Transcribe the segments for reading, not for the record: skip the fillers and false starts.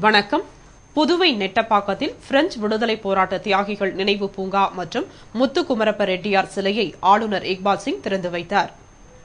வணக்கம். புதுவை நெட்டப்பாக்கத்தில் பிரெஞ்சு விடுதலை போராட்ட தியாகிகள் நினைவு பூங்கா மற்றும் முத்துக்குமரப்ப ரெட்டியார் சிலையை ஆளுநர் இக்பால் சிங் திறந்து வைத்தார்.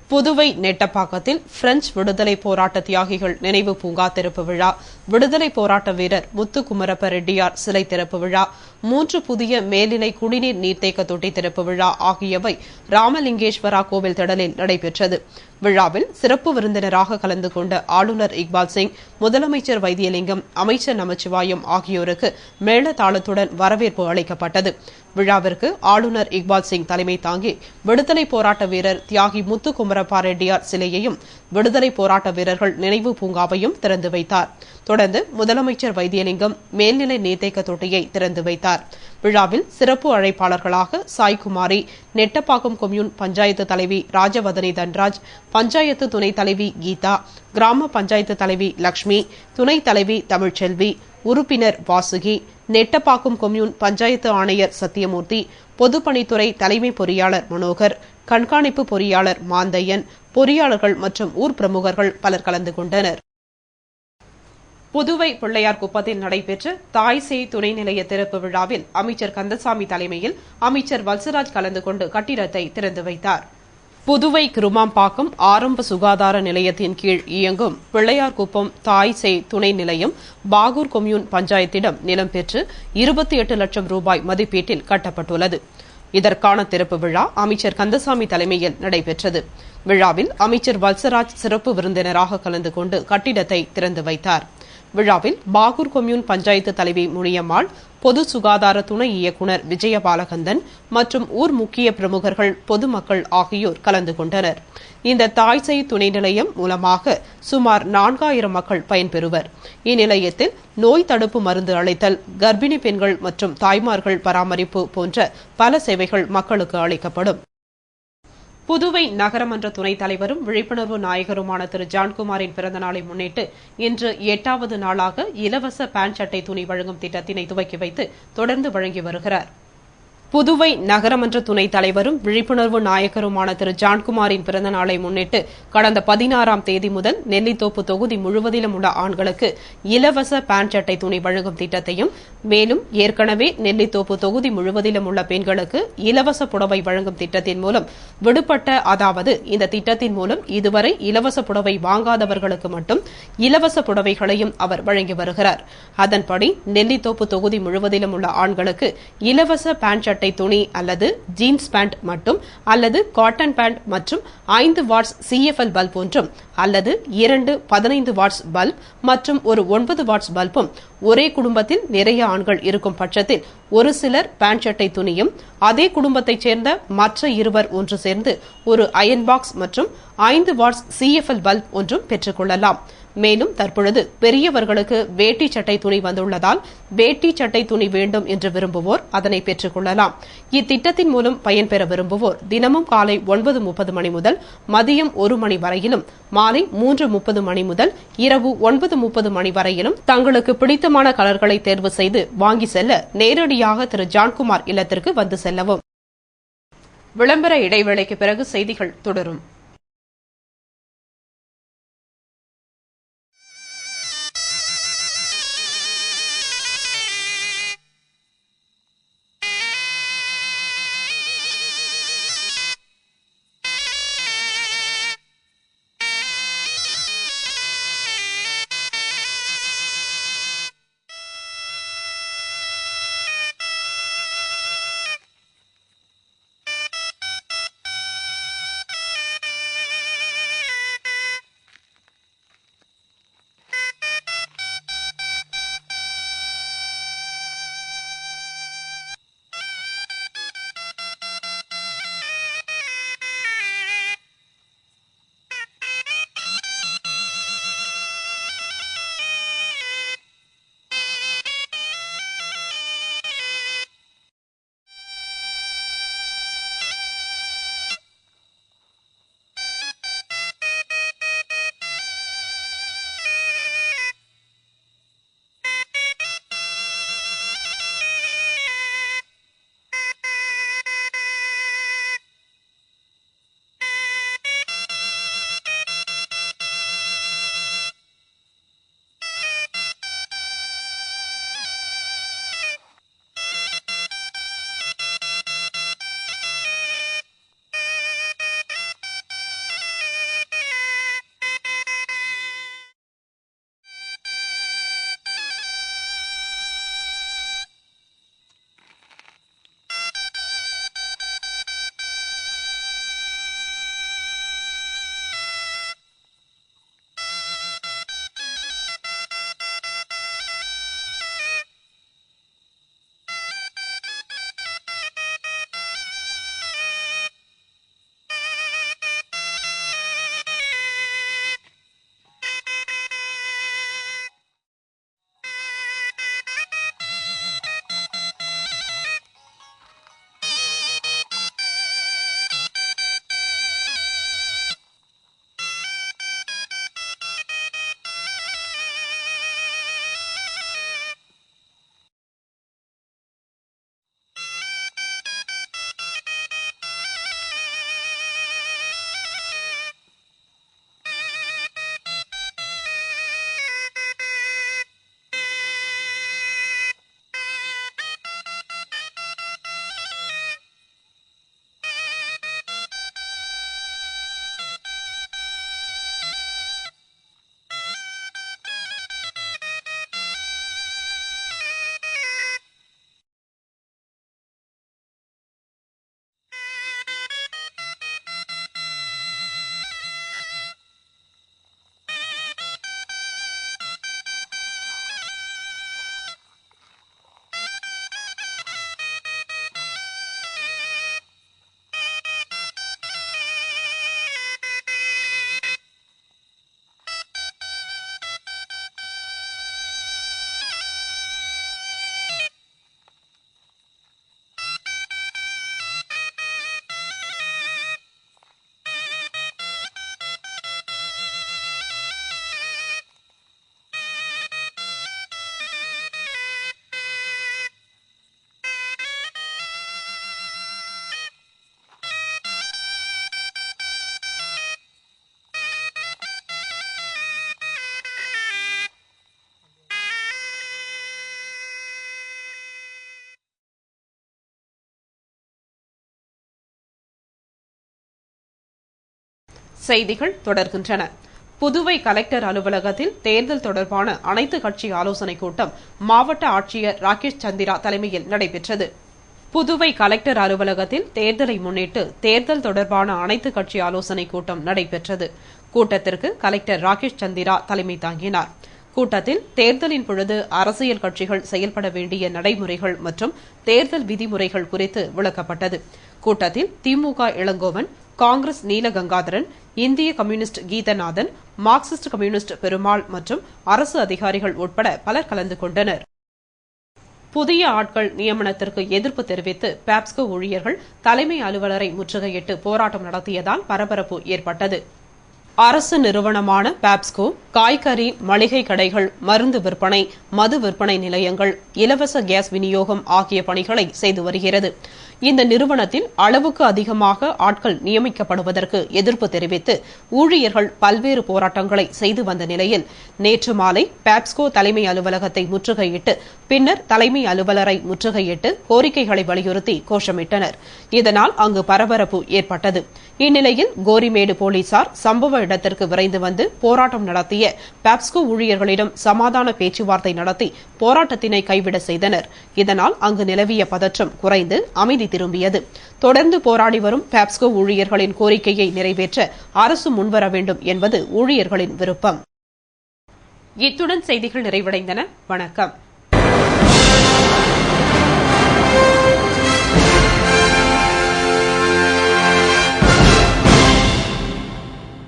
புதுவை நெட்டப்பாக்கத்தில் பிரெஞ்சு விடுதலை போராட்ட தியாகிகள் நினைவு பூங்கா திறப்பு விழா, விடுதலை போராட்ட வீரர் முத்துக்குமரப்ப ரெட்டியார் சிலை திறப்பு விழா, 3 புதிய மேல்நிலை குடிநீர் நீர்த்தேக்க தொட்டி திறப்பு விழா ஆகியவை ராமலிங்கேஸ்வரா கோவில் திடலில் நடைபெற்றது. விழாவில் சிறப்பு விருந்தினராக கலந்து கொண்ட ஆளுநர் இக்பால் சிங், முதலமைச்சர் வைத்தியலிங்கம், அமைச்சர் நமச்சிவாயம் ஆகியோருக்கு மேளதாளத்துடன் வரவேற்பு அளிக்கப்பட்டது. விழாவிற்கு ஆளுநர் இக்பால் சிங் தலைமை தாங்கி விடுதலை போராட்ட வீரர் தியாகி முத்துக்குமரப்பா ரெட்டியார் சிலையையும் விடுதலை போராட்ட வீரர்கள் நினைவு பூங்காவையும் திறந்து வைத்தார். தொடர்ந்து முதலமைச்சர் வைத்தியலிங்கம் மேல்நிலை நீர்த்தேக்க தொட்டியை திறந்து வைத்தார். விழாவில் சிறப்பு அழைப்பாளர்களாக சாய்குமாரி, நெட்டப்பாக்கம் கொம்யூன் பஞ்சாயத்து தலைவி ராஜவதனி தன்ராஜ், பஞ்சாயத்து துணைத் தலைவி கீதா, கிராம பஞ்சாயத்து தலைவி லட்சுமி, துணைத் தலைவி தமிழ்ச்செல்வி, உறுப்பினர் வாசுகி, நெட்டப்பாக்கம் கொம்யூன் பஞ்சாயத்து ஆணையர் சத்தியமூர்த்தி, பொதுப்பணித்துறை தலைமை பொறியாளர் மனோகர், கண்காணிப்பு பொறியாளர் மாந்தையன், பொறியாளர்கள் மற்றும் ஊர் பிரமுகர்கள் பலர் கலந்து கொண்டனர். புதுவை பிள்ளையார் குப்பத்தில் நடைபெற்ற தாய் சேய் துணை நிலைய திறப்பு விழாவில் அமைச்சர் கந்தசாமி தலைமையில் அமைச்சர் வல்சராஜ் கலந்து கொண்டு கட்டிடத்தை திறந்து வைத்தார். புதுவை கிருமாம்பாக்கம் ஆரம்ப சுகாதார நிலையத்தின் கீழ் இயங்கும் பிள்ளையார்குப்பம் தாய் சேய் துணை நிலையம் பாகூர் கொம்யூன் பஞ்சாயத்திடம் நிலம் பெற்று 28 லட்சம் ரூபாய் மதிப்பீட்டில் கட்டப்பட்டுள்ளது. இதற்கான திறப்பு விழா அமைச்சர் கந்தசாமி தலைமையில் நடைபெற்றது. விழாவில் அமைச்சர் வல்சராஜ் சிறப்பு விருந்தினராக கலந்து கொண்டு கட்டிடத்தை திறந்து வைத்தார். விழாவில் பாகூர் கொம்யூன் பஞ்சாயத்து தலைவி முனியம்மாள், பொது சுகாதார துணை இயக்குநர் விஜயபாலகந்தன் மற்றும் ஊர் முக்கிய பிரமுகர்கள், பொதுமக்கள் ஆகியோர் கலந்து கொண்டனர். இந்த தாய்சேய் துணை நிலையம் மூலமாக சுமார் 4000 மக்கள் பயன்பெறுவர். இந்நிலையத்தில் நோய் தடுப்பு மருந்து அளித்தல், கர்ப்பிணி பெண்கள் மற்றும் தாய்மார்கள் பராமரிப்பு போன்ற பல சேவைகள் மக்களுக்கு அளிக்கப்படும். புதுவை நகரமன்ற துணைத் தலைவரும் விழிப்புணர்வு நாயகருமான திரு ஜான்குமாரின் பிறந்தநாளை முன்னிட்டு இன்று 8வது நாளாக இலவச பேண்ட் சட்டை துணி வழங்கும் திட்டத்தினை துவக்கி வைத்து தொடர்ந்து வழங்கி வருகிறார். புதுவை நகரமன்ற துணைத் தலைவரும் விழிப்புணர்வு நாயகருமான திரு ஜான்குமாரின் பிறந்த நாளை முன்னிட்டு கடந்த 16ஆம் தேதி முதல் நெல்லித்தோப்பு தொகுதி முழுவதிலும் உள்ள ஆண்களுக்கு இலவச பேண்ட் சட்டை துணி வழங்கும் திட்டத்தையும், மேலும் ஏற்கனவே நெல்லித்தோப்பு தொகுதி முழுவதிலும் உள்ள பெண்களுக்கு இலவச புடவை வழங்கும் திட்டத்தின் மூலம் விடுபட்ட, அதாவது இந்த திட்டத்தின் மூலம் இதுவரை இலவச புடவை வாங்காதவர்களுக்கு மட்டும் இலவச புடவைகளையும் அவர் வழங்கி வருகிறார். அதன்படி நெல்லித்தோப்பு தொகுதி முழுவதிலும் உள்ள ஆண்களுக்கு இலவச பேண்ட் சட்டை துணி அல்லது ஜீன்ஸ் பேண்ட் மட்டும் அல்லது காட்டன் பேண்ட் மற்றும் 5 வாட்ஸ் CFL பல்ப் ஒன்றும் அல்லது 2 15 வாட்ஸ் பல்ப் மற்றும் ஒரு 9 வாட்ஸ் பல்பும், ஒரே குடும்பத்தில் நிறைய ஆண்கள் இருக்கும் பட்சத்தில் ஒரு சிலர் பேண்ட் சட்டை துணியும், அதே குடும்பத்தைச் சேர்ந்த மற்ற இருவர் ஒன்று சேர்ந்து ஒரு அயன் பாக்ஸ் மற்றும் 5 வாட்ஸ் CFL பல்ப் ஒன்றும் பெற்றுக் கொள்ளலாம். மேலும் தற்பொழுது பெரியவர்களுக்கு வேட்டி சட்டை துணி வந்துள்ளதால் வேட்டி சட்டை துணி வேண்டும் என்று விரும்புவோர் அதனை பெற்றுக் கொள்ளலாம். இத்திட்டத்தின் மூலம் பயன்பெற விரும்புவோர் தினமும் காலை 9:30 மணி முதல் மதியம் 1 மணி வரையிலும், மாலை 3:30 மணி முதல் இரவு 9:30 மணி வரையிலும் தங்களுக்கு பிடித்தமான கலர்களை தேர்வு செய்து வாங்கி செல்ல நேரடியாக திரு ஜான்குமார் இல்லத்திற்கு வந்து செல்லவும். விளம்பர இடைவேளைக்கு பிறகு செய்திகள் தொடரும். செய்திகள் தொடர்கின்றன. புதுவை கலெக்டர் அலுவலகத்தில் தேர்தல் தொடர்பான அனைத்து கட்சி ஆலோசனைக் கூட்டம் மாவட்ட ஆட்சியர் ராகேஷ் சந்திரா தலைமையில் நடைபெற்றது. புதுவை கலெக்டர் அலுவலகத்தில் தேர்தலை முன்னிட்டு தேர்தல் தொடர்பான அனைத்து கட்சி ஆலோசனைக் கூட்டம் நடைபெற்றது. கூட்டத்திற்கு கலெக்டர் ராகேஷ் சந்திரா தலைமை தாங்கினார். கூட்டத்தில் தேர்தலின் பொழுது அரசியல் கட்சிகள் செயல்பட வேண்டிய நடைமுறைகள் மற்றும் தேர்தல் விதிமுறைகள் குறித்து விளக்கப்பட்டது. கூட்டத்தில் திமுக இளங்கோவன், காங்கிரஸ் நீலகங்காதரன், இந்திய communist Geethanathan, Marxist communist Perumal மற்றும் அரசு அதிகாரிகள் உட்பட பலர் கலந்து கொண்டனர். புதிய ஆட்கள் நியமனத்திற்கு எதிர்ப்பு தெரிவித்து பாப்ஸ்கோ ஊழியர்கள் தலைமை அலுவலரை முற்றுகையிட்டு போராட்டம் நடத்தியதால் பரபரப்பு ஏற்பட்டது. அரசு நிறுவனமான பாப்ஸ்கோ காய்கறி, மளிகை கடைகள், மருந்து விற்பனை, மது விற்பனை நிலையங்கள், இலவச கேஸ் விநியோகம் ஆகிய பணிகளை செய்து வருகிறது. இந்த நிறுவனத்தில் அளவுக்கு அதிகமாக ஆட்கள் நியமிக்கப்படுவதற்கு எதிர்ப்பு தெரிவித்து ஊழியர்கள் பல்வேறு போராட்டங்களை செய்து வந்த நிலையில் நேற்று மாலை பாப்ஸ்கோ தலைமை அலுவலகத்தை முற்றுகையிட்டு பின்னர் தலைமை அலுவலரை முற்றுகையிட்டு கோரிக்கைகளை வலியுறுத்தி கோஷமிட்டனர். இதனால் அங்கு பரபரப்பு ஏற்பட்டது. இந்நிலையில் கோரிமேடு போலீசார் சம்பவ இடத்திற்கு விரைந்து வந்து போராட்டம் நடத்திய பாப்ஸ்கோ ஊழியர்களிடம் சமாதான பேச்சுவார்த்தை நடத்தி போராட்டத்தினை கைவிட செய்தனர். இதனால் அங்கு நிலவிய பதற்றம் குறைந்து அமைதி திரும்பியது. தொடர்ந்து போராடி வரும் பாப்ஸ்கோ ஊழியர்களின் கோரிக்கையை நிறைவேற்ற அரசு முன்வர வேண்டும் என்பது ஊழியர்களின் விருப்பம். இத்துடன் செய்திகள் நிறைவடைந்தன. வணக்கம்.